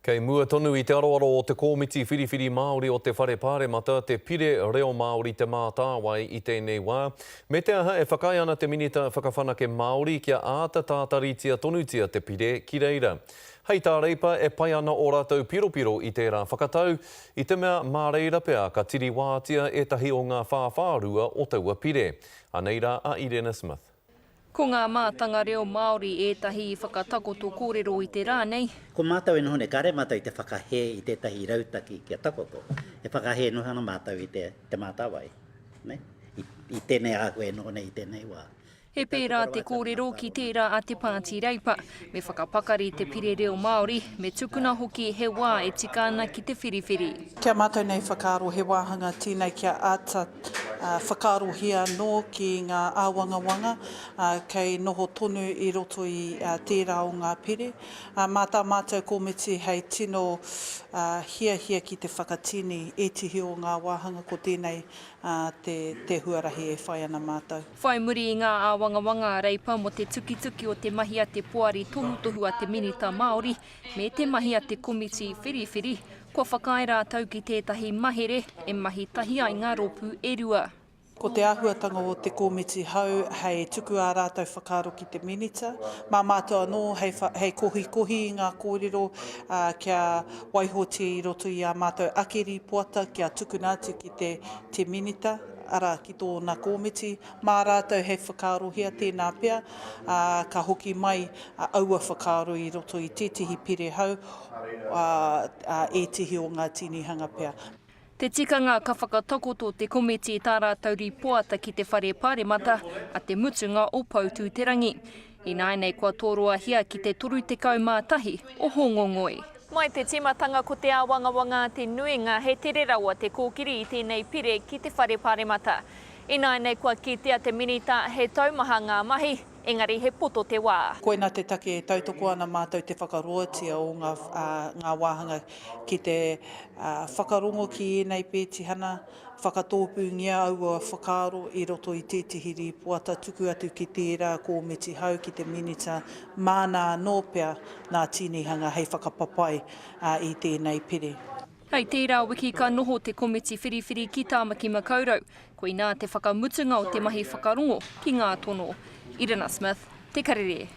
Kei mua tonu I te aroaro o te kōmiti whiriwhiri Māori o te whare pāremata, te pire reo Māori te mātāwai I tēnei wā. Me te aha e whakai ana te minita whakawhanake Māori kia āta tātaritia tonutia te pire ki reira. Hei tā reipa e pai ana o rātou piropiro I tērā whakatau, I te mea mā reira pea ka tiri wātia e tahi o ngā whāwhārua o taua pire. Aneira a Irene Smith. Ko ngā mātanga reo Māori ētahi I whakatakoto kōrero I te rā nei. Ko mātau e nohone kare mātau I te whakahe I tētahi rautaki kia takoto. E whakahe nohana mātau I te mātāwai. I tēnei āko e nohone I tēnei wā. He pērā te kōrero ki tērā a te Pāti Reipa, me whakapakari te pire reo Māori, me tukuna hoki he wā e tika ana ki te whiriwhiri. Kia mātou nei whakaaro he wāhanga tīnei kia āta whakaarohia no ki ngā āwangawanga, kei noho tonu I roto I tērā o ngā pire. Mātā mātou kōmiti hei tino hia ki te whakatini etihi o ngā wāhanga ko tēnei te huarahi e whai ana mātou. Whai muri I ngā āwangawanga Reipa mo te tukituki o te mahi a te poari tohutohu a te minita Māori, me te mahi a te komiti whiriwhiri, kua whakai rātau ki tētahi mahere e mahi tahi ai ngā ropu e rua. Ko te āhuatanga o te kōmiti hau, hei tuku ā rātou whakaaro ki te minita. Mā mātua anō, hei kohi I ngā kōrero, kia waihoti I roto I a mātou akeri puata, kia tukunātu ki te minita, ara ki tōna kōmiti. Mā rātou hei whakaarohia tēnā pea, ka hoki mai aua whakaaro I roto I tētihi pire hau, e tihi o ngā tinihanga pea. Te tikanga ka whakatakoto te komiti I tā rātou ripoata ki te whare pāremata a te mutunga o Poutu Te Rangi. I nāi kua tōroa hia ki te toru te kaumātahi o Hongongoi. Mai te timatanga ko te āwangawanga te nuinga he tere rawa te kōkiri I tēnei pire ki te whare pāremata. I nāi kua kitea te minita he taumaha ngā mahi, engari he poto te wā. Koina te take e tautoko ana mātou te whakaroatia o ngā wāhanga ki te whakarongo ki enei pētihana, whakatōpungia aua whakaaro I roto I tētihi ripoata tuku atu ki tērā kōmiti hau ki te minita mānā nōpea nā tinihanga hei whakapapai I tēnei pire. Hei tērā wiki ka noho te komiti whiriwhiri ki Tāmaki Makaurau, koe nā te whakamutunga o te mahi whakarongo ki ngā tono. Irene Smith, Te Karere.